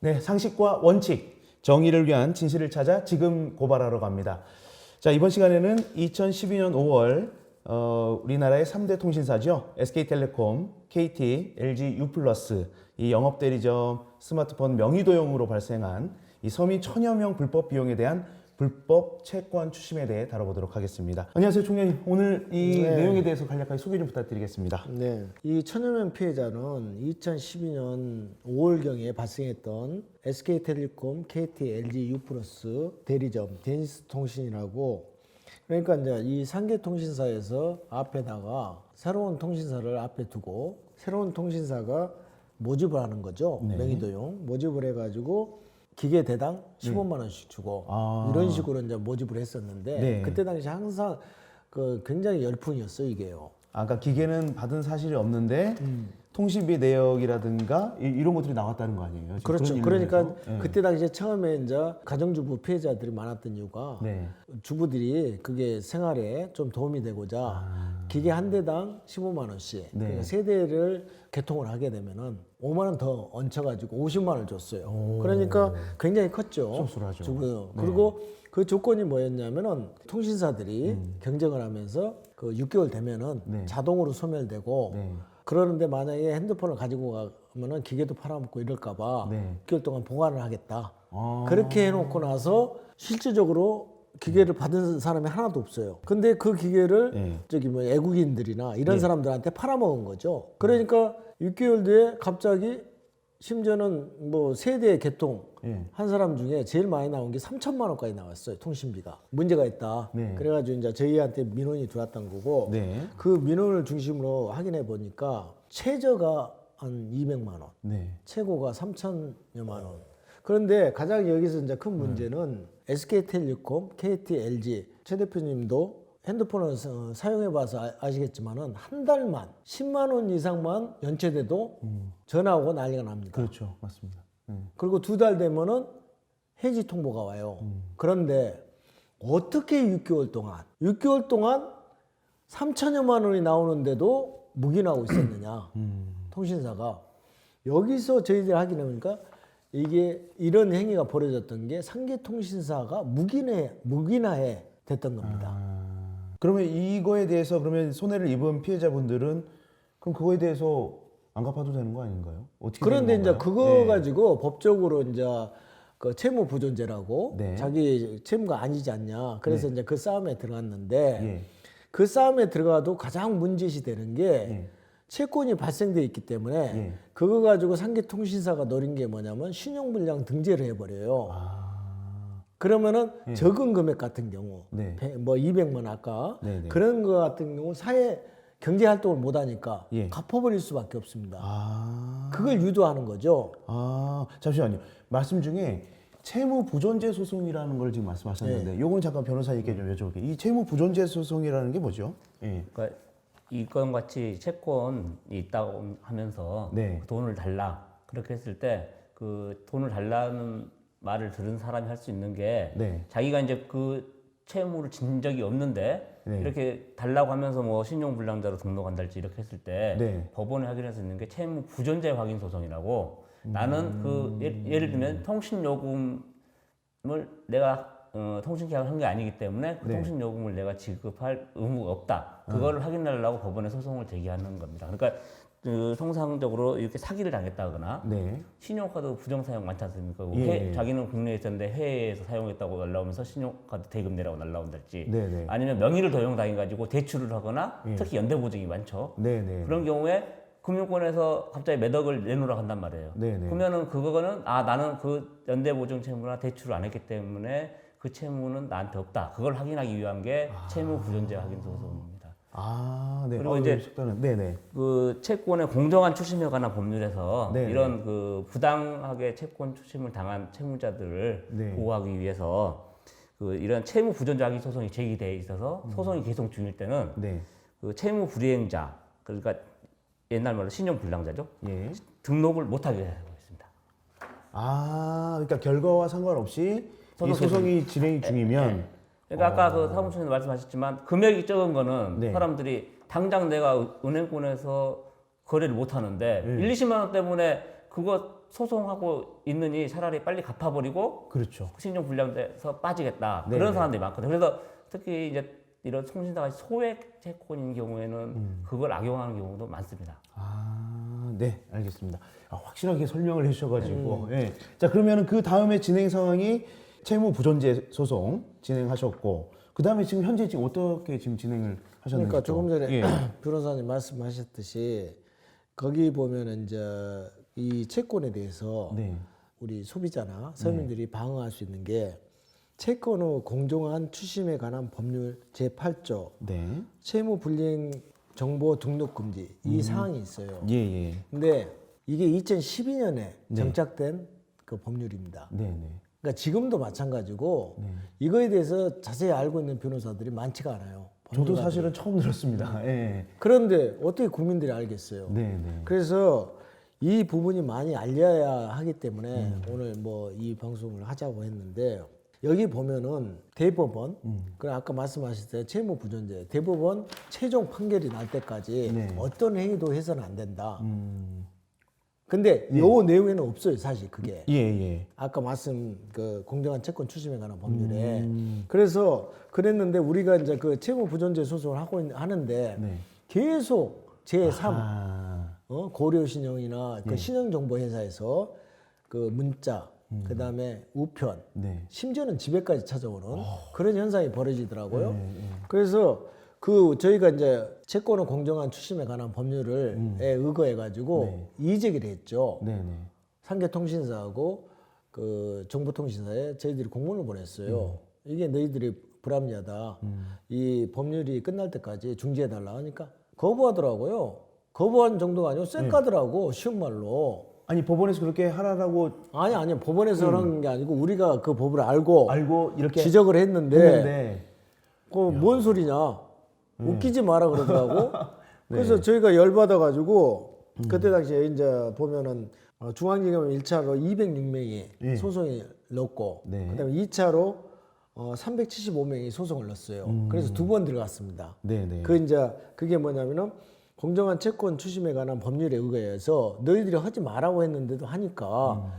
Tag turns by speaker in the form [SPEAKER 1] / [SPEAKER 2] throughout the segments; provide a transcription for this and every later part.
[SPEAKER 1] 네, 상식과 원칙, 정의를 위한 진실을 찾아 지금 고발하러 갑니다. 자, 이번 시간에는 2012년 5월 우리나라의 3대 통신사죠. SK텔레콤, KT, LG U+, 이 영업대리점 스마트폰 명의도용으로 발생한 이 서민 천여 명 불법 비용에 대한 불법 채권 추심에 대해 다뤄보도록 하겠습니다. 안녕하세요, 총장님. 오늘 이 내용에 대해서 간략하게 소개 좀 부탁드리겠습니다.
[SPEAKER 2] 네, 이 천여 명 피해자는 2012년 5월경에 발생했던 SK텔레콤, KT, LG U+ 대리점 데니스통신이라고, 그러니까 이제 이 3개 통신사에서 앞에다가 새로운 통신사를 앞에 두고 새로운 통신사가 모집을 하는 거죠.
[SPEAKER 1] 네.
[SPEAKER 2] 명의도용 모집을 해가지고 기계 대당 15만 원씩 주고 이런 식으로 이제 모집을 했었는데
[SPEAKER 1] 네.
[SPEAKER 2] 그때 당시 항상 그 굉장히 열풍이었어요, 이게요.
[SPEAKER 1] 아까 기계는 받은 사실이 없는데 통신비 내역이라든가 이런 것들이 나왔다는 거 아니에요? 지금
[SPEAKER 2] 그렇죠.
[SPEAKER 1] 그런
[SPEAKER 2] 그러니까
[SPEAKER 1] 일에서? 네.
[SPEAKER 2] 그때 당시에 처음에 이제 가정주부 피해자들이 많았던 이유가
[SPEAKER 1] 네.
[SPEAKER 2] 주부들이 그게 생활에 좀 도움이 되고자 기계 한 대당 15만 원씩
[SPEAKER 1] 네.
[SPEAKER 2] 그러니까 세 대를 개통을 하게 되면은 5만 원 더 얹혀가지고 50만 원을 줬어요. 그러니까 굉장히 컸죠.
[SPEAKER 1] 쏠쏠하죠.
[SPEAKER 2] 주부.
[SPEAKER 1] 네.
[SPEAKER 2] 그리고 그 조건이 뭐였냐면은 통신사들이 경쟁을 하면서 그 6개월 되면은
[SPEAKER 1] 네.
[SPEAKER 2] 자동으로 소멸되고
[SPEAKER 1] 네.
[SPEAKER 2] 그러는데 만약에 핸드폰을 가지고 가면은 기계도 팔아먹고 이럴까봐
[SPEAKER 1] 네.
[SPEAKER 2] 6개월 동안 보관을 하겠다.
[SPEAKER 1] 아.
[SPEAKER 2] 그렇게 해놓고 나서 실질적으로 기계를 받은 사람이 하나도 없어요. 근데 그 기계를
[SPEAKER 1] 네.
[SPEAKER 2] 저기 뭐 애국인들이나 이런 사람들한테 팔아먹은 거죠. 그러니까 6개월 뒤에 갑자기 심지어는 뭐 세대 개통
[SPEAKER 1] 예.
[SPEAKER 2] 한 사람 중에 제일 많이 나온 게 3천만 원까지 나왔어요. 통신비가 문제가 있다.
[SPEAKER 1] 네.
[SPEAKER 2] 그래가지고 이제 저희한테 민원이 들어왔던 거고
[SPEAKER 1] 네.
[SPEAKER 2] 그 민원을 중심으로 확인해 보니까 최저가 한 200만 원,
[SPEAKER 1] 네.
[SPEAKER 2] 최고가 3천여만 원. 그런데 가장 여기서 이제 큰 문제는 SK텔레콤, KT, LG 최 대표님도 핸드폰을 사용해봐서 아시겠지만은 한 달만 10만 원 이상만 연체돼도 전화 오고 난리가 납니다.
[SPEAKER 1] 그렇죠. 맞습니다.
[SPEAKER 2] 그리고 2달 되면은 해지 통보가 와요. 그런데 어떻게 6개월 동안 3천여만 원이 나오는데도 묵인하고 있었느냐? 통신사가 여기서 저희들이 확인해 보니까 이게 이런 행위가 벌어졌던 게 상계 통신사가 묵인화해 됐던 겁니다.
[SPEAKER 1] 그러면 이거에 대해서 그러면 손해를 입은 피해자분들은 그럼 그거에 대해서 안 갚아도 되는 거 아닌가요? 어떻게
[SPEAKER 2] 그런데
[SPEAKER 1] 되는
[SPEAKER 2] 이제
[SPEAKER 1] 건가요?
[SPEAKER 2] 그거
[SPEAKER 1] 네.
[SPEAKER 2] 가지고 법적으로 이제 그 채무 부존재라고
[SPEAKER 1] 네.
[SPEAKER 2] 자기 채무가 아니지 않냐. 그래서 이제 그 싸움에 들어갔는데
[SPEAKER 1] 예.
[SPEAKER 2] 그 싸움에 들어가도 가장 문제시 되는 게
[SPEAKER 1] 예.
[SPEAKER 2] 채권이 발생돼 있기 때문에
[SPEAKER 1] 예.
[SPEAKER 2] 그거 가지고 상계 통신사가 노린 게 뭐냐면 신용불량 등재를 해버려요. 그러면은 적은 금액 같은 경우
[SPEAKER 1] 네.
[SPEAKER 2] 뭐 200만 아까
[SPEAKER 1] 네네.
[SPEAKER 2] 그런 거 같은 경우 사회 경제 활동을 못 하니까
[SPEAKER 1] 예.
[SPEAKER 2] 갚아버릴 수밖에 없습니다.
[SPEAKER 1] 아.
[SPEAKER 2] 그걸 유도하는 거죠.
[SPEAKER 1] 아, 잠시만요. 말씀 중에 채무 부존재 소송이라는 걸 지금 말씀하셨는데 요건 잠깐 변호사님께 좀 여쭤볼게요. 이 채무 부존재 소송이라는 게 뭐죠? 예.
[SPEAKER 3] 그러니까 이건 같이 채권이 있다고 하면서
[SPEAKER 1] 네.
[SPEAKER 3] 돈을 달라 그렇게 했을 때 그 돈을 달라는 말을 들은 사람이 할 수 있는 게
[SPEAKER 1] 네.
[SPEAKER 3] 자기가 이제 그 채무를 진 적이 없는데
[SPEAKER 1] 네.
[SPEAKER 3] 이렇게 달라고 하면서 뭐 신용불량자로 등록한달지 이렇게 했을 때
[SPEAKER 1] 네.
[SPEAKER 3] 법원에 확인할 수 있는 게 채무 부존재 확인 소송이라고 나는 그 예를 들면 통신요금을 내가 통신 계약을 한 게 아니기 때문에 그
[SPEAKER 1] 네.
[SPEAKER 3] 통신 요금을 내가 지급할 의무가 없다. 그거를 확인하려고 법원에 소송을 제기하는 겁니다. 그러니까 그 통상적으로 이렇게 사기를 당했다거나
[SPEAKER 1] 네.
[SPEAKER 3] 신용카드 부정 사용 많지 않습니까?
[SPEAKER 1] 예.
[SPEAKER 3] 자기는 국내에 있었는데 해외에서 사용했다고 날라오면서 신용카드 대금 내라고 날라온달지
[SPEAKER 1] 네네.
[SPEAKER 3] 아니면 명의를 도용당해가지고 대출을 하거나 특히 연대보증이 많죠.
[SPEAKER 1] 네네.
[SPEAKER 3] 그런 경우에 금융권에서 갑자기 몇 억을 내놓으라고 한단 말이에요.
[SPEAKER 1] 네네.
[SPEAKER 3] 그러면은 그거는 나는 그 연대보증 채무나 대출을 안 했기 때문에 그 채무는 나한테 없다. 그걸 확인하기 위한 게 채무 부존재 확인 소송입니다.
[SPEAKER 1] 아, 네.
[SPEAKER 3] 그리고 이제
[SPEAKER 1] 식단은 네네.
[SPEAKER 3] 그 채권의 공정한 추심에 관한 법률에서
[SPEAKER 1] 네네.
[SPEAKER 3] 이런 그 부당하게 채권 추심을 당한 채무자들을
[SPEAKER 1] 네.
[SPEAKER 3] 보호하기 위해서 그 이런 채무 부존재 확인 소송이 제기돼 있어서 소송이 계속 중일 때는
[SPEAKER 1] 네.
[SPEAKER 3] 그 채무 불이행자 그러니까 옛날 말로 신용불량자죠.
[SPEAKER 1] 예.
[SPEAKER 3] 등록을 못하게 하고 있습니다.
[SPEAKER 1] 아, 그러니까 결과와 상관없이 이
[SPEAKER 3] 소송이
[SPEAKER 1] 소송이 진행 중이면
[SPEAKER 3] 그러니까 아까 그 사무총장님 말씀하셨지만 금액이 적은 거는
[SPEAKER 1] 네.
[SPEAKER 3] 사람들이 당장 내가 은행권에서 거래를 못 하는데 1, 20만 원 때문에 그 그거 소송하고 있느니 차라리 빨리 갚아버리고
[SPEAKER 1] 그렇죠.
[SPEAKER 3] 신용 불량돼서 빠지겠다.
[SPEAKER 1] 네.
[SPEAKER 3] 그런 사람들이 많거든요. 그래서 특히 이제 이런 통신사가 소액 채권인 경우에는 그걸 악용하는 경우도 많습니다.
[SPEAKER 1] 아, 네, 알겠습니다. 확실하게 설명을 해주셔가지고, 예. 자, 그러면은 그 다음에 진행 상황이 채무 부존재 소송 진행하셨고, 그 다음에 지금 현재 지금 어떻게 지금 진행을 하셨는지.
[SPEAKER 2] 그러니까 조금 전에
[SPEAKER 1] 예.
[SPEAKER 2] 변호사님 말씀하셨듯이 거기 보면은 이제 이 채권에 대해서
[SPEAKER 1] 네.
[SPEAKER 2] 우리 소비자나 서민들이 방어할 수 있는 게 채권 후 공정한 추심에 관한 법률 제8조
[SPEAKER 1] 네.
[SPEAKER 2] 채무 불이행 정보 등록 금지 이 사항이 있어요.
[SPEAKER 1] 예, 예.
[SPEAKER 2] 근데 이게 2012년에 정착된 그 법률입니다.
[SPEAKER 1] 네, 네.
[SPEAKER 2] 그러니까 지금도 마찬가지고 이거에 대해서 자세히 알고 있는 변호사들이 많지가 않아요.
[SPEAKER 1] 저도
[SPEAKER 2] 법률가들이.
[SPEAKER 1] 사실은 처음 들었습니다. 예.
[SPEAKER 2] 그런데 어떻게 국민들이 알겠어요?
[SPEAKER 1] 네, 네.
[SPEAKER 2] 그래서 이 부분이 많이 알려야 하기 때문에 오늘 뭐 이 방송을 하자고 했는데 여기 보면은 대법원, 그 아까 말씀하셨을 때 채무 부존재, 대법원 최종 판결이 날 때까지
[SPEAKER 1] 네.
[SPEAKER 2] 어떤 행위도 해서는 안 된다. 근데 요 내용에는 없어요, 사실 그게.
[SPEAKER 1] 예, 예.
[SPEAKER 2] 아까 말씀 그 공정한 채권 추심에 관한 법률에. 그래서 그랬는데 우리가 이제 그 채무 부존재 소송을 하는데
[SPEAKER 1] 네.
[SPEAKER 2] 계속 제3
[SPEAKER 1] 아,
[SPEAKER 2] 고려신용이나 그 신용정보회사에서 그 문자, 그 다음에 우편,
[SPEAKER 1] 네.
[SPEAKER 2] 심지어는 집에까지 찾아오는 그런 현상이 벌어지더라고요. 그래서 그 저희가 이제 채권의 공정한 추심에 관한 법률을 의거해 가지고 이의제기를 했죠.
[SPEAKER 1] 네, 네.
[SPEAKER 2] 상계통신사하고 그 정보통신사에 저희들이 공문을 보냈어요. 이게 너희들이 불합리하다. 이 법률이 끝날 때까지 중지해 달라 하니까 거부하더라고요. 거부한 정도가 아니고 쌩까더라고 쉬운 말로.
[SPEAKER 1] 아니, 법원에서 그렇게 하라고
[SPEAKER 2] 아니 법원에서 하는 게 아니고 우리가 그 법을 알고
[SPEAKER 1] 이렇게
[SPEAKER 2] 지적을 했는데
[SPEAKER 1] 했는데,
[SPEAKER 2] 그 뭔 소리냐 웃기지 마라 그러더라고. 그래서 저희가 열받아 가지고 그때 당시에 이제 보면은 중앙지검 1차로 206명이 소송이 넣었고 그다음에 2차로 375명이 소송을 넣었어요. 그래서 두 번 들어갔습니다.
[SPEAKER 1] 네, 네.
[SPEAKER 2] 그 이제 그게 뭐냐면은 공정한 채권 추심에 관한 법률에 의거해서 너희들이 하지 말라고 했는데도 하니까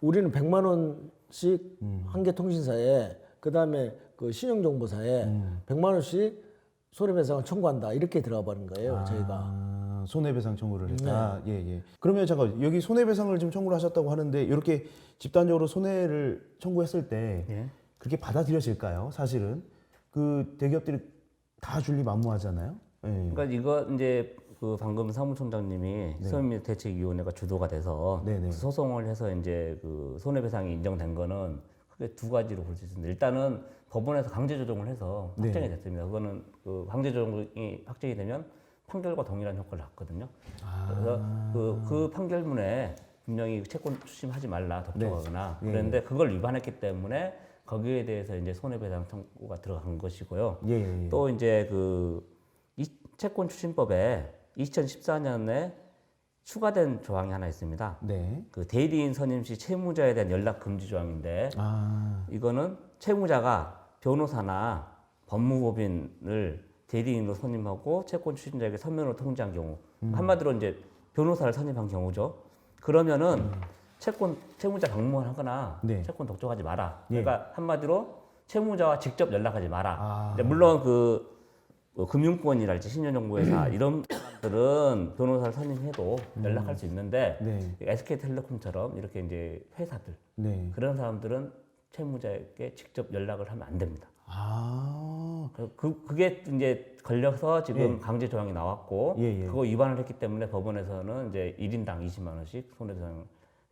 [SPEAKER 2] 우리는 100만 원씩 한계통신사에 그다음에 그 신용정보사에 100만 원씩 손해배상을 청구한다 이렇게 들어가 버린 거예요. 저희가.
[SPEAKER 1] 아, 손해배상 청구를 했다. 예, 예. 그러면 잠깐 여기 손해배상을 좀 청구를 하셨다고 하는데 이렇게 집단적으로 손해를 청구했을 때
[SPEAKER 3] 예.
[SPEAKER 1] 그렇게 받아들여질까요? 사실은 그 대기업들이 다 준리만무하잖아요. 예.
[SPEAKER 3] 그러니까 이거 이제 그 방금 사무총장님이 서민민주 대책위원회가 주도가 돼서
[SPEAKER 1] 네네.
[SPEAKER 3] 그 소송을 해서 이제 그 손해배상이 인정된 거는 크게 두 가지로 볼 수 있습니다. 일단은 법원에서 강제 조정을 해서 확정이 됐습니다. 그거는 그 강제 조정이 확정이 되면 판결과 동일한 효과를 갖거든요. 그래서 그 판결문에 분명히 채권 추심하지 말라 독촉하거나 그랬는데 그걸 위반했기 때문에 거기에 대해서 이제 손해배상 청구가 들어간 것이고요.
[SPEAKER 1] 예, 예.
[SPEAKER 3] 또 이제 이 채권 추심법에 2014년에 추가된 조항이 하나 있습니다.
[SPEAKER 1] 네.
[SPEAKER 3] 그 대리인 선임 시 채무자에 대한 연락 금지 조항인데
[SPEAKER 1] 아,
[SPEAKER 3] 이거는 채무자가 변호사나 법무법인을 대리인으로 선임하고 채권 추심자에게 서면으로 통지한 경우 한마디로 이제 변호사를 선임한 경우죠. 그러면은 채무자 방문하거나
[SPEAKER 1] 네.
[SPEAKER 3] 채권 독촉하지 마라. 그러니까 한마디로 채무자와 직접 연락하지 마라. 근데 물론 금융권이랄지 신용정보회사 이런 사람들은 변호사를 선임해도 연락할 수 있는데
[SPEAKER 1] 네.
[SPEAKER 3] SK텔레콤처럼 이렇게 이제 회사들
[SPEAKER 1] 네.
[SPEAKER 3] 그런 사람들은 채무자에게 직접 연락을 하면 안 됩니다.
[SPEAKER 1] 아,
[SPEAKER 3] 그게 이제 걸려서 지금 강제 조항이 나왔고
[SPEAKER 1] 예, 예.
[SPEAKER 3] 그거 위반을 했기 때문에 법원에서는 이제 1인당 20만 원씩 손해배상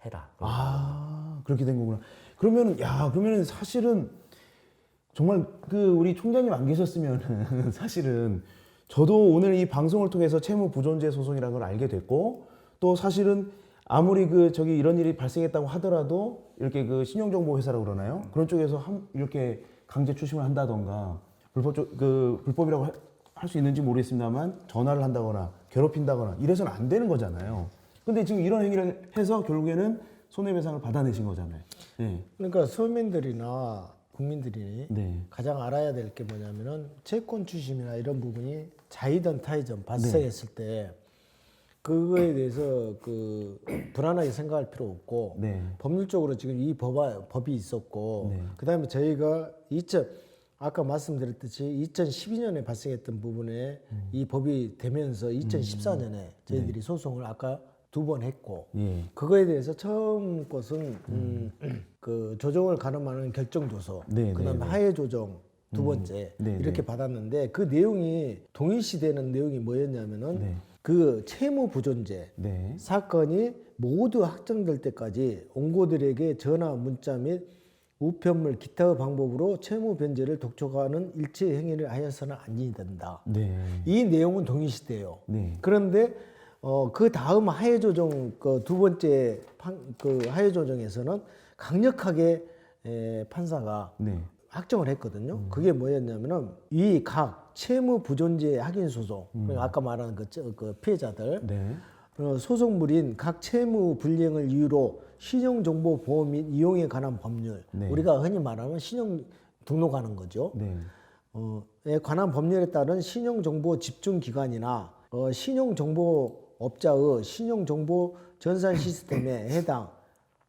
[SPEAKER 3] 해라.
[SPEAKER 1] 아, 그렇게 된 거구나. 그러면은 사실은 정말 그 우리 총장님 안 계셨으면 사실은 저도 오늘 이 방송을 통해서 채무 부존재 소송이라는 걸 알게 됐고 또 사실은 아무리 이런 일이 발생했다고 하더라도 이렇게 그 신용정보 회사라고 그러나요? 그런 쪽에서 이렇게 강제 추심을 한다던가 불법이라고 할 수 있는지 모르겠습니다만 전화를 한다거나 괴롭힌다거나 이래서는 안 되는 거잖아요. 근데 지금 이런 행위를 해서 결국에는 손해배상을 받아내신 거잖아요. 네.
[SPEAKER 2] 그러니까 서민들이나 국민들이
[SPEAKER 1] 네.
[SPEAKER 2] 가장 알아야 될 게 뭐냐면은 채권 추심이나 이런 부분이 자의든 타의든 발생했을 때 그거에 대해서 그 불안하게 생각할 필요 없고
[SPEAKER 1] 네.
[SPEAKER 2] 법률적으로 지금 이 법이 있었고
[SPEAKER 1] 네.
[SPEAKER 2] 그다음에 저희가 아까 말씀드렸듯이 2012년에 발생했던 부분에 이 법이 되면서 2014년에 저희들이 소송을 아까 2번 했고
[SPEAKER 1] 예.
[SPEAKER 2] 그거에 대해서 처음 것은 그 조정을 가늠하는 결정조서
[SPEAKER 1] 네,
[SPEAKER 2] 그다음에
[SPEAKER 1] 네, 네.
[SPEAKER 2] 하해 조정 두 번째
[SPEAKER 1] 네,
[SPEAKER 2] 이렇게
[SPEAKER 1] 네.
[SPEAKER 2] 받았는데 그 내용이 동일시되는 내용이 뭐였냐면은
[SPEAKER 1] 네.
[SPEAKER 2] 그 채무 부존재
[SPEAKER 1] 네.
[SPEAKER 2] 사건이 모두 확정될 때까지 원고들에게 전화, 문자 및 우편물 기타 방법으로 채무 변제를 독촉하는 일체 행위를 하여서는 아니 된다.
[SPEAKER 1] 네.
[SPEAKER 2] 이 내용은 동일시돼요.
[SPEAKER 1] 네.
[SPEAKER 2] 그런데 그 다음 하해 조정 그 두 번째 그 하해 조정에서는 강력하게 판사가
[SPEAKER 1] 네.
[SPEAKER 2] 확정을 했거든요. 그게 뭐였냐면은 이 각 채무 부존재 확인 소송, 그러니까 아까 말한 그 피해자들
[SPEAKER 1] 네.
[SPEAKER 2] 소송물인 각 채무 불이행을 이유로 신용정보보호 및 이용에 관한 법률,
[SPEAKER 1] 네.
[SPEAKER 2] 우리가 흔히 말하면 신용 등록하는 거죠.
[SPEAKER 1] 네.
[SPEAKER 2] 에 관한 법률에 따른 신용정보 집중기관이나 신용정보업자의 신용정보 전산 시스템에 해당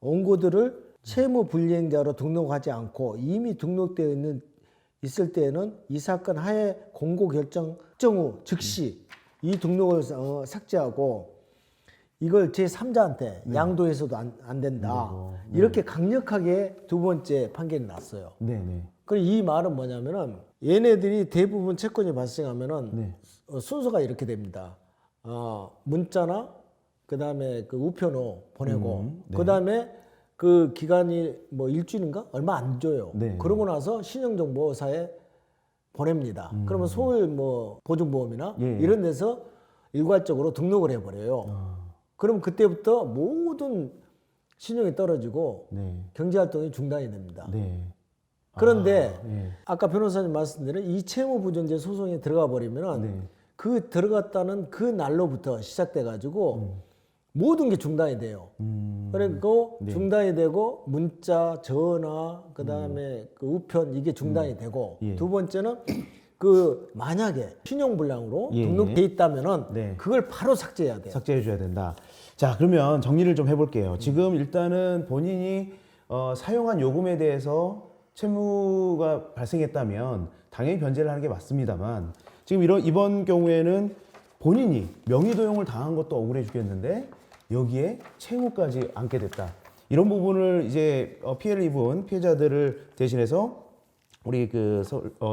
[SPEAKER 2] 원고들을 채무 불이행자로 등록하지 않고 이미 등록되어 있을 때에는 이 사건 하에 공고 결정 후 즉시 이 등록을 삭제하고 이걸 제3자한테 양도해서도 안 된다. 이렇게 강력하게 두 번째 판결이 났어요.
[SPEAKER 1] 네. 네.
[SPEAKER 2] 그리고 이 말은 뭐냐면은 얘네들이 대부분 채권이 발생하면은
[SPEAKER 1] 네.
[SPEAKER 2] 순서가 이렇게 됩니다. 문자나 그다음에 그 우편호 보내고
[SPEAKER 1] 네.
[SPEAKER 2] 그다음에 그 기간이 뭐 일주일인가 얼마 안 줘요.
[SPEAKER 1] 네.
[SPEAKER 2] 그러고 나서 신용정보사에 보냅니다. 그러면 소일 뭐 보증보험이나
[SPEAKER 1] 예.
[SPEAKER 2] 이런 데서 일괄적으로 등록을 해버려요. 그럼 그때부터 모든 신용이 떨어지고
[SPEAKER 1] 네.
[SPEAKER 2] 경제활동이 중단이 됩니다.
[SPEAKER 1] 네.
[SPEAKER 2] 그런데
[SPEAKER 1] 예.
[SPEAKER 2] 아까 변호사님 말씀드린 이 채무부존재 소송에 들어가 버리면은
[SPEAKER 1] 네.
[SPEAKER 2] 그 들어갔다는 그 날로부터 시작돼 가지고 모든 게 중단이 돼요. 그리고 중단이 되고 문자, 전화, 그다음에 그 우편 이게 중단이 되고
[SPEAKER 1] 예.
[SPEAKER 2] 두 번째는 그 만약에 신용불량으로
[SPEAKER 1] 예.
[SPEAKER 2] 등록돼 있다면은
[SPEAKER 1] 네.
[SPEAKER 2] 그걸 바로 삭제해야 돼요.
[SPEAKER 1] 삭제해 줘야 된다. 자, 그러면 정리를 좀 해볼게요. 지금 일단은 본인이 사용한 요금에 대해서 채무가 발생했다면 당연히 변제를 하는 게 맞습니다만 지금 이번 경우에는 본인이 명의도용을 당한 것도 억울해 죽겠는데 여기에 채무까지 안게 됐다. 이런 부분을 이제 피해를 입은 피해자들을 대신해서 우리 그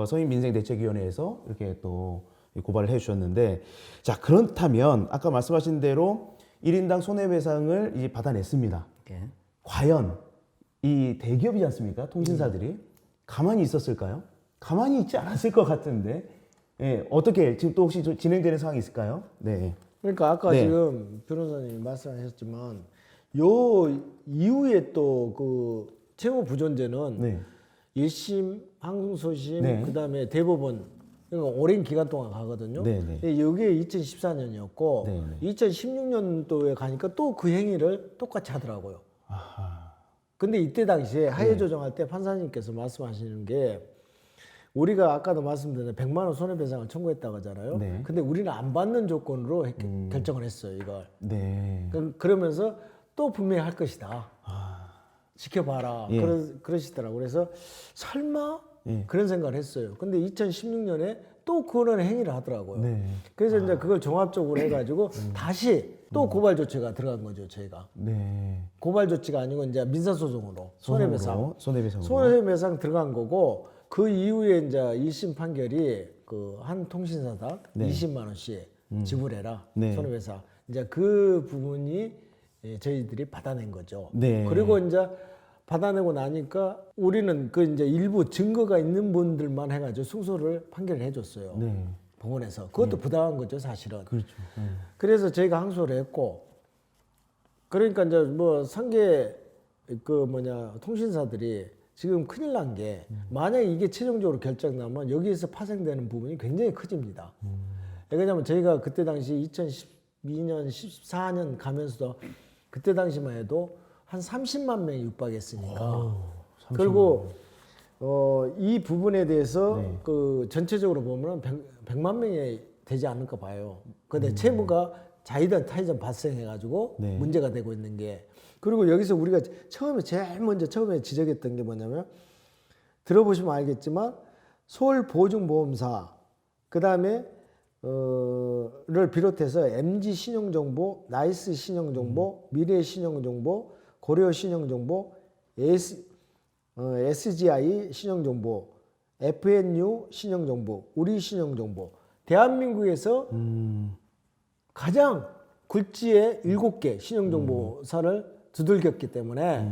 [SPEAKER 1] 서민민생대책위원회에서 이렇게 또 고발을 해 주셨는데 자, 그렇다면 아까 말씀하신 대로 1인당 손해배상을 이제 받아냈습니다.
[SPEAKER 3] 예.
[SPEAKER 1] 과연 이 대기업이지 않습니까? 통신사들이 가만히 있었을까요? 가만히 있지 않았을 것 같은데 예, 어떻게 지금 또 혹시 진행되는 상황이 있을까요? 네.
[SPEAKER 2] 그러니까 아까
[SPEAKER 1] 네.
[SPEAKER 2] 지금 변호사님이 말씀하셨지만 요 이후에 또 그 채무 부존재는
[SPEAKER 1] 네.
[SPEAKER 2] 1심, 항소심,
[SPEAKER 1] 네.
[SPEAKER 2] 그다음에 대법원 그러니까 오랜 기간 동안 가거든요.
[SPEAKER 1] 네, 네.
[SPEAKER 2] 이게 2014년이었고
[SPEAKER 1] 네,
[SPEAKER 2] 2016년도에 가니까 또 그 행위를 똑같이 하더라고요.
[SPEAKER 1] 아하.
[SPEAKER 2] 근데 이때 당시에 하해 조정할 때 판사님께서 말씀하시는 게 우리가 아까도 말씀드린 100만 원 손해배상을 청구했다고 하잖아요.
[SPEAKER 1] 네.
[SPEAKER 2] 근데 우리는 안 받는 조건으로 결정을 했어요, 이걸.
[SPEAKER 1] 네.
[SPEAKER 2] 그러면서 또 분명히 할 것이다. 지켜봐라.
[SPEAKER 1] 예.
[SPEAKER 2] 그러시더라고요. 그래서 설마
[SPEAKER 1] 예.
[SPEAKER 2] 그런 생각을 했어요. 근데 2016년에 또 그런 행위를 하더라고요.
[SPEAKER 1] 네.
[SPEAKER 2] 그래서 이제 그걸 종합적으로 해가지고 다시 또 고발 조치가 들어간 거죠, 저희가.
[SPEAKER 1] 네.
[SPEAKER 2] 고발 조치가 아니고 이제 민사소송으로 손해배상.
[SPEAKER 1] 손해배상으로.
[SPEAKER 2] 손해배상 들어간 거고 그 이후에 이제 1심 판결이 그 한 통신사당
[SPEAKER 1] 네.
[SPEAKER 2] 20만 원씩 지불해라.
[SPEAKER 1] 네.
[SPEAKER 2] 손해배상. 이제 그 부분이 저희들이 받아낸 거죠.
[SPEAKER 1] 네.
[SPEAKER 2] 그리고 이제 받아내고 나니까 우리는 그 이제 일부 증거가 있는 분들만 해가지고 승소를 판결을 해줬어요.
[SPEAKER 1] 네.
[SPEAKER 2] 법원에서. 그것도 부당한 거죠, 사실은.
[SPEAKER 1] 그렇죠. 네.
[SPEAKER 2] 그래서 저희가 항소를 했고, 그러니까 이제 뭐 상계 통신사들이 지금 큰일 난 게 만약에 이게 최종적으로 결정나면 여기에서 파생되는 부분이 굉장히 커집니다. 왜냐하면 저희가 그때 당시 2012년, 14년 가면서도 그때 당시만 해도 한 30만 명이 육박했으니까. 그리고 이 부분에 대해서
[SPEAKER 1] 네.
[SPEAKER 2] 그 전체적으로 보면 100만 명이 되지 않을까 봐요. 근데 채무가 자의든 타의든 발생해가지고
[SPEAKER 1] 네.
[SPEAKER 2] 문제가 되고 있는 게. 그리고 여기서 우리가 제일 먼저 처음에 지적했던 게 뭐냐면, 들어보시면 알겠지만 서울보증보험사 그다음에 를 비롯해서 MG 신용정보, 나이스 신용정보, 미래 신용정보, 고려 신용정보, SGI 신용정보, FNU 신용정보, 우리 신용정보, 대한민국에서 가장 굴지의 7개 신용정보사를 두들겼기 때문에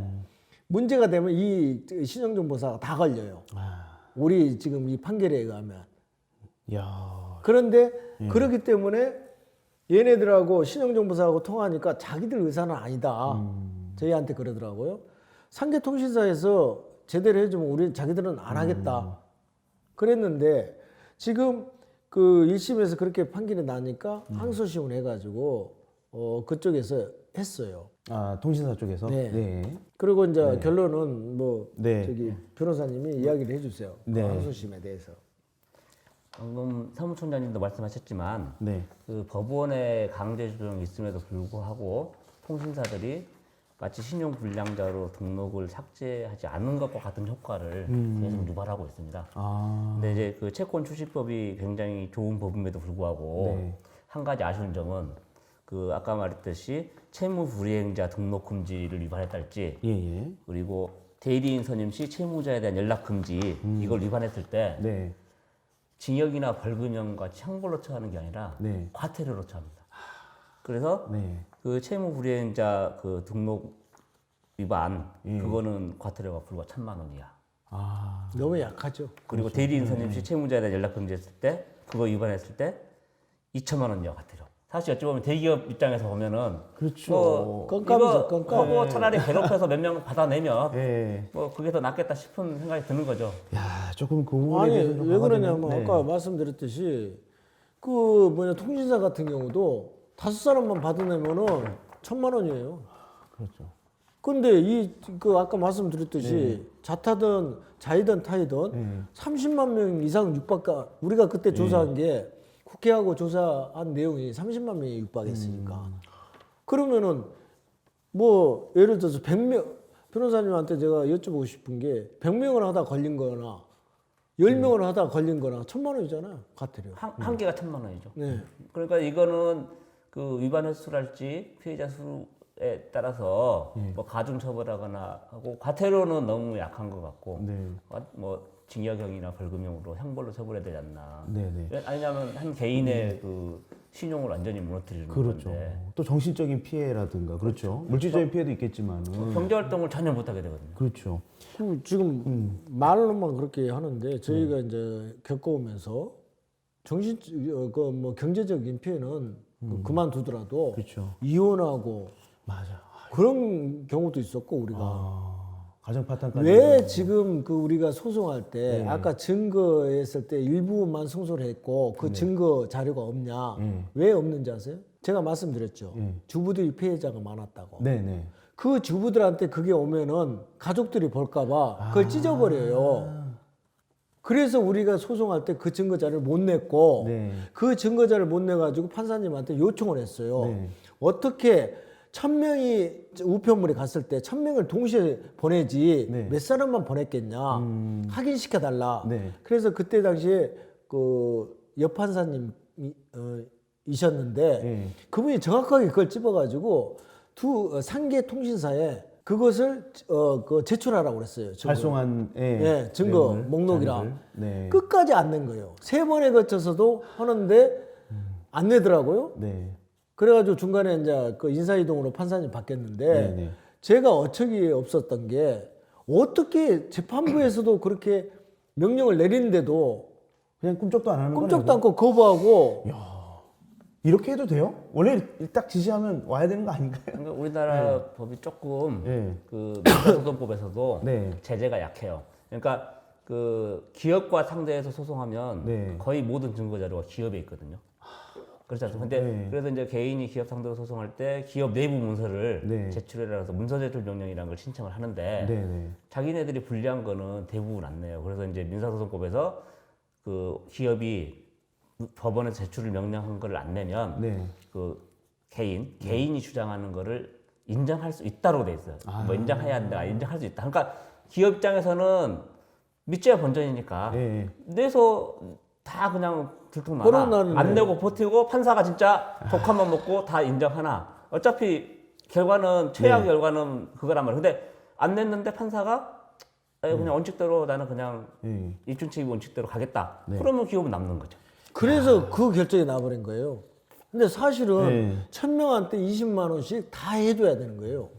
[SPEAKER 2] 문제가 되면 이 신용정보사가 다 걸려요. 우리 지금 이 판결에 의하면.
[SPEAKER 1] 야.
[SPEAKER 2] 그런데 그렇기 때문에 얘네들하고 신용정보사하고 통화하니까 자기들 의사는 아니다. 저희한테 그러더라고요. 상계통신사에서 제대로 해주면 우리 자기들은 안 하겠다. 그랬는데 지금 그 1심에서 그렇게 판결이 나니까 항소심을 해가지고 그쪽에서 했어요.
[SPEAKER 1] 아, 통신사 쪽에서?
[SPEAKER 2] 네.
[SPEAKER 1] 네.
[SPEAKER 2] 그리고 이제 결론은 뭐
[SPEAKER 1] 네.
[SPEAKER 2] 저기 변호사님이 이야기를 해주세요.
[SPEAKER 1] 네.
[SPEAKER 2] 항소심에 대해서.
[SPEAKER 3] 방금 사무총장님도 말씀하셨지만
[SPEAKER 1] 네.
[SPEAKER 3] 그 법원의 강제 조정이 있음에도 불구하고 통신사들이 마치 신용 불량자로 등록을 삭제하지 않는 것과 같은 효과를 계속 유발하고 있습니다.
[SPEAKER 1] 아.
[SPEAKER 3] 근데 이제 그 채권 출시법이 굉장히 좋은 법임에도 불구하고
[SPEAKER 1] 네.
[SPEAKER 3] 한 가지 아쉬운 점은 그 아까 말했듯이 채무 불이행자 등록 금지를 위반했달지
[SPEAKER 1] 예, 예.
[SPEAKER 3] 그리고 대리인 선임 시 채무자에 대한 연락 금지 이걸 위반했을 때
[SPEAKER 1] 네.
[SPEAKER 3] 징역이나 벌금형과 형벌로 처하는 게 아니라
[SPEAKER 1] 네.
[SPEAKER 3] 과태료로 처합니다. 그래서
[SPEAKER 1] 네.
[SPEAKER 3] 그 채무 불이행자 그 등록 위반
[SPEAKER 1] 예.
[SPEAKER 3] 그거는 과태료가 불과 1,000만 원이야.
[SPEAKER 1] 아.
[SPEAKER 2] 너무 약하죠.
[SPEAKER 3] 그리고 대리인 선임 시 채무자에 대한 연락 금지했을 때 그거 위반했을 때 2천만 원 이하 과태료. 사실 어찌 보면 대기업 입장에서 보면은
[SPEAKER 1] 그렇죠.
[SPEAKER 2] 껌값이죠, 껌값.
[SPEAKER 3] 하고 차라리 괴롭혀서 몇 명 받아내면
[SPEAKER 1] 예.
[SPEAKER 3] 뭐 그게 더 낫겠다 싶은 생각이 드는 거죠.
[SPEAKER 1] 야, 조금 그 부분에
[SPEAKER 2] 아니
[SPEAKER 1] 대해서 좀
[SPEAKER 2] 왜
[SPEAKER 1] 봐야
[SPEAKER 2] 그러냐면
[SPEAKER 1] 되는- 네.
[SPEAKER 2] 아까 말씀드렸듯이 그 뭐냐 통신사 같은 경우도 5사람만 받아내면은 1,000만 원이에요.
[SPEAKER 1] 그렇죠.
[SPEAKER 2] 근데 이 그 아까 말씀드렸듯이 자타든 자이든 타이든 30만 명 이상 육박가 우리가 그때 조사한 게 국회하고 조사한 내용이 30만 명이 육박했으니까 그러면은 뭐 예를 들어서 100명 변호사님한테 제가 여쭤보고 싶은 게 100명을 하다 걸린 거나 10명을 하다 걸린 거나 1,000만 원이잖아요 과태료.
[SPEAKER 3] 한 개가 1,000만 원이죠.
[SPEAKER 2] 네.
[SPEAKER 3] 그러니까 이거는 그 위반 횟수랄지 피해자 수에 따라서 뭐 가중 처벌하거나 하고 과태료는 너무 약한 것 같고
[SPEAKER 1] 네.
[SPEAKER 3] 뭐 징역형이나 벌금형으로 형벌로 처벌해야 되지 않나.
[SPEAKER 1] 네, 네.
[SPEAKER 3] 왜- 아니냐면 한 개인의 그 신용을 완전히 무너뜨리는
[SPEAKER 1] 그렇죠.
[SPEAKER 3] 건데
[SPEAKER 1] 또 정신적인 피해라든가 그렇죠. 물질적인 피해도 있겠지만은
[SPEAKER 3] 경제 활동을 전혀 못하게 되거든요.
[SPEAKER 1] 그렇죠.
[SPEAKER 2] 그 지금 말로만 그렇게 하는데 저희가 이제 겪어오면서 정신 그뭐 경제적인 피해는 그만두더라도
[SPEAKER 1] 그렇죠.
[SPEAKER 2] 이혼하고
[SPEAKER 1] 맞아.
[SPEAKER 2] 그런 경우도 있었고 우리가
[SPEAKER 1] 가정 파탄까지.
[SPEAKER 2] 왜 지금 그 우리가 소송할 때 아까 증거했을 때 일부만 승소를 했고 그 증거 자료가 없냐 왜 없는지 아세요? 제가 말씀드렸죠. 주부들이 피해자가 많았다고.
[SPEAKER 1] 네, 네.
[SPEAKER 2] 그 주부들한테 그게 오면은 가족들이 볼까봐 그걸 찢어버려요. 그래서 우리가 소송할 때 그 증거 자료를 못 냈고
[SPEAKER 1] 네.
[SPEAKER 2] 그 증거 자료를 못 내가지고 판사님한테 요청을 했어요.
[SPEAKER 1] 네.
[SPEAKER 2] 어떻게 1,000명이 우편물에 갔을 때 1,000명을 동시에 보내지
[SPEAKER 1] 네.
[SPEAKER 2] 몇 사람만 보냈겠냐 확인시켜 달라.
[SPEAKER 1] 네.
[SPEAKER 2] 그래서 그때 당시에 그 여판사님 이셨는데
[SPEAKER 1] 네.
[SPEAKER 2] 그분이 정확하게 그걸 찝어가지고 상계 통신사에 그것을 그 제출하라고 그랬어요. 증거.
[SPEAKER 1] 발송한
[SPEAKER 2] 예, 증거
[SPEAKER 1] 내용을,
[SPEAKER 2] 목록이랑
[SPEAKER 1] 자료를. 네.
[SPEAKER 2] 끝까지 안 낸 거예요. 3번에 거쳐서도 하는데 안 내더라고요.
[SPEAKER 1] 네.
[SPEAKER 2] 그래가지고 중간에 이제 그 인사이동으로 판사님 바뀌었는데
[SPEAKER 1] 네, 네.
[SPEAKER 2] 제가 어처구니 없었던 게 어떻게 재판부에서도 그렇게 명령을 내리는데도
[SPEAKER 1] 그냥 꿈쩍도 안 하는 거네요.
[SPEAKER 2] 꼼짝도 않고 거부하고
[SPEAKER 1] 이렇게 해도 돼요? 원래 딱 지시하면 와야 되는 거 아닌가요?
[SPEAKER 3] 그러니까 우리나라 법이 조금
[SPEAKER 1] 네.
[SPEAKER 3] 그 민사소송법에서도
[SPEAKER 1] 네.
[SPEAKER 3] 제재가 약해요. 그러니까 그 기업과 상대해서 소송하면
[SPEAKER 1] 네.
[SPEAKER 3] 거의 모든 증거 자료가 기업에 있거든요. 그렇지 않습니까? 근데
[SPEAKER 1] 네.
[SPEAKER 3] 그래서 이제 개인이 기업 상대로 소송할 때 기업 내부 문서를
[SPEAKER 1] 네.
[SPEAKER 3] 제출해라 해서 문서 제출 명령이라는 걸 신청을 하는데
[SPEAKER 1] 네, 네.
[SPEAKER 3] 자기네들이 불리한 거는 대부분 안 내요. 그래서 이제 민사소송법에서 그 기업이 법원에 제출을 명령한 걸 안 내면
[SPEAKER 1] 네.
[SPEAKER 3] 그 개인이 주장하는 거를 인정할 수 있다로 돼 있어요. 뭐 인정해야 한다, 인정할 수 있다. 그러니까 기업 입장에서는 밑져야 본전이니까
[SPEAKER 1] 예.
[SPEAKER 3] 내서 다 그냥 들통나나
[SPEAKER 2] 그런 날은
[SPEAKER 3] 안 내고 버티고 판사가 진짜 독한만 먹고 다 인정하나 어차피 결과는 최악 결과는 그거란 말이에요. 근데 안 냈는데 판사가 그냥 원칙대로 나는 그냥
[SPEAKER 1] 예.
[SPEAKER 3] 입준칙 원칙대로 가겠다. 그러면 기업은 남는 거죠.
[SPEAKER 2] 그래서 그 결정이 나버린 거예요. 근데 사실은
[SPEAKER 1] 네.
[SPEAKER 2] 1000명한테 20만 원씩 다 해줘야 되는 거예요.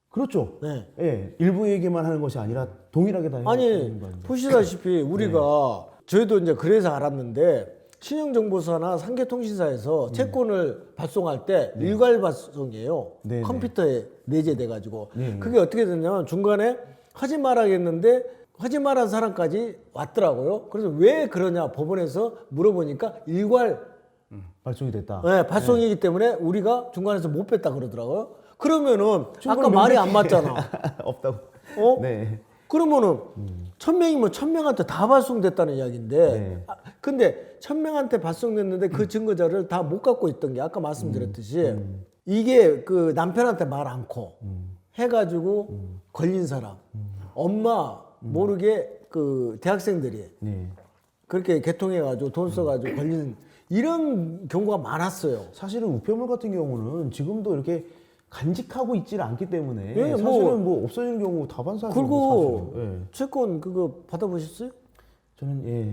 [SPEAKER 1] 그렇죠.
[SPEAKER 2] 네.
[SPEAKER 1] 예. 일부에게만 하는 것이 아니라 동일하게 다 해야
[SPEAKER 2] 아니
[SPEAKER 1] 되는 거 아니에요?
[SPEAKER 2] 보시다시피 우리가 저희도 이제 그래서 알았는데 신용정보사나 상계통신사에서 채권을 발송할 때 일괄 발송이에요.
[SPEAKER 1] 네,
[SPEAKER 2] 컴퓨터에 내재돼 가지고
[SPEAKER 1] 네.
[SPEAKER 2] 그게 어떻게 됐냐면 중간에 하지 말아야겠는데 하지 말한 사람까지 왔더라고요. 그래서 왜 그러냐 법원에서 물어보니까 일괄
[SPEAKER 1] 발송이 됐다.
[SPEAKER 2] 네, 발송이기 때문에 우리가 중간에서 못 뺐다 그러더라고요. 그러면은 아까
[SPEAKER 1] 충분히
[SPEAKER 2] 말이 안 맞잖아.
[SPEAKER 1] 없다고.
[SPEAKER 2] 어?
[SPEAKER 1] 네.
[SPEAKER 2] 그러면은 1000명이면 1000명한테 다 발송됐다는 이야기인데
[SPEAKER 1] 네.
[SPEAKER 2] 근데 1000명한테 발송됐는데 그 증거자를 다 못 갖고 있던 게 아까 말씀드렸듯이 이게 그 남편한테 말 않고 해가지고 걸린 사람 엄마 모르게 그 대학생들이
[SPEAKER 1] 네.
[SPEAKER 2] 그렇게 개통해가지고 돈 써가지고 걸리는 이런 경우가 많았어요.
[SPEAKER 1] 사실은 우편물 같은 경우는 지금도 이렇게 간직하고 있지는 않기 때문에
[SPEAKER 2] 예,
[SPEAKER 1] 사실은 뭐 없어지는 경우 다반사죠.
[SPEAKER 2] 그리고
[SPEAKER 1] 사실은. 예.
[SPEAKER 2] 채권 그거 받아보셨어요?
[SPEAKER 1] 저는 예.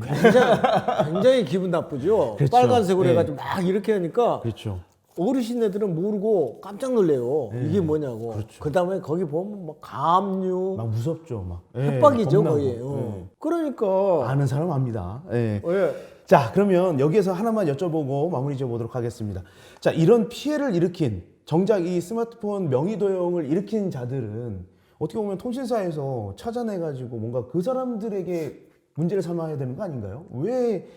[SPEAKER 2] 굉장히 기분 나쁘죠.
[SPEAKER 1] 그렇죠.
[SPEAKER 2] 빨간색으로
[SPEAKER 1] 예.
[SPEAKER 2] 해가지고 막 이렇게 하니까
[SPEAKER 1] 그렇죠.
[SPEAKER 2] 어르신네들은 모르고 깜짝 놀래요.
[SPEAKER 1] 예.
[SPEAKER 2] 이게 뭐냐고. 그 다음에 거기 보면 막 감류,
[SPEAKER 1] 막 무섭죠, 막. 예,
[SPEAKER 2] 협박이죠
[SPEAKER 1] 겁나고.
[SPEAKER 2] 거의.
[SPEAKER 1] 예.
[SPEAKER 2] 그러니까
[SPEAKER 1] 아는 사람 압니다. 예.
[SPEAKER 2] 예.
[SPEAKER 1] 자, 그러면 여기에서 하나만 여쭤보고 마무리 지어보도록 하겠습니다. 자, 이런 피해를 일으킨 정작 이 스마트폰 명의 도용을 일으킨 자들은 어떻게 보면 통신사에서 찾아내가지고 뭔가 그 사람들에게 문제를 삼아야 되는 거 아닌가요? 왜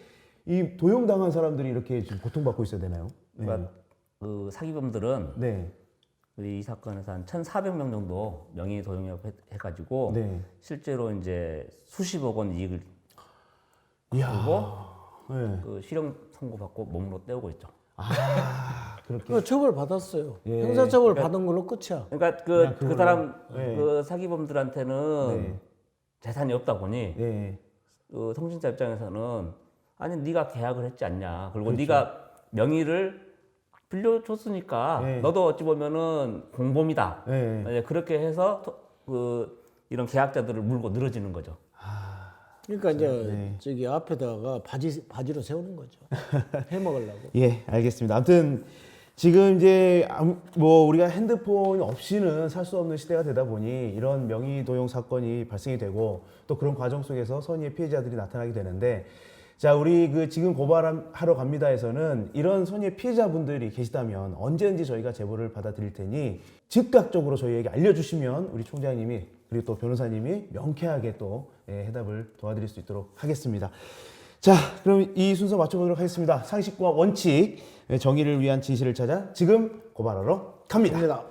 [SPEAKER 1] 이 도용당한 사람들이 이렇게 지금 고통받고 있어야 되나요? 네.
[SPEAKER 3] 그러니까 그 사기범들은
[SPEAKER 1] 네.
[SPEAKER 3] 이 사건에서 한 1,400명 정도 명의 도용을 해가지고
[SPEAKER 1] 네.
[SPEAKER 3] 실제로 이제 수십억 원 이익을
[SPEAKER 1] 이야.
[SPEAKER 3] 그리고
[SPEAKER 1] 네.
[SPEAKER 3] 그 실형 선고받고 몸으로 때우고 있죠.
[SPEAKER 1] 아, 그렇게.
[SPEAKER 2] 그 처벌 받았어요.
[SPEAKER 1] 예.
[SPEAKER 2] 형사처벌 받은 걸로 끝이야.
[SPEAKER 3] 그러니까
[SPEAKER 1] 그냥
[SPEAKER 3] 그
[SPEAKER 1] 그걸로.
[SPEAKER 3] 사람
[SPEAKER 1] 네.
[SPEAKER 3] 그 사기범들한테는
[SPEAKER 1] 네.
[SPEAKER 3] 재산이 없다 보니
[SPEAKER 1] 네.
[SPEAKER 3] 그 통신사 입장에서는 아니 네가 계약을 했지 않냐. 그리고
[SPEAKER 1] 그렇죠.
[SPEAKER 3] 네가 명의를 빌려줬으니까
[SPEAKER 1] 네.
[SPEAKER 3] 너도 어찌 보면은 공범이다.
[SPEAKER 1] 네.
[SPEAKER 3] 네, 그렇게 해서 그 이런 계약자들을 물고 늘어지는 거죠.
[SPEAKER 2] 그러니까 이제
[SPEAKER 1] 네.
[SPEAKER 2] 저기 앞에다가 바지로 세우는 거죠. 해먹으려고.
[SPEAKER 1] 예, 알겠습니다. 아무튼 지금 이제 뭐 우리가 핸드폰 없이는 살 수 없는 시대가 되다 보니 이런 명의 도용 사건이 발생이 되고 또 그런 과정 속에서 선의의 피해자들이 나타나게 되는데 자, 우리 그 지금 고발하러 갑니다에서는 이런 선의의 피해자분들이 계시다면 언제든지 저희가 제보를 받아드릴 테니 즉각적으로 저희에게 알려주시면 우리 총장님이 그리고 또 변호사님이 명쾌하게 또 해답을 도와드릴 수 있도록 하겠습니다. 자, 그럼 이 순서 맞춰보도록 하겠습니다. 상식과 원칙, 정의를 위한 진실을 찾아 지금 고발하러 갑니다.
[SPEAKER 2] 갑니다.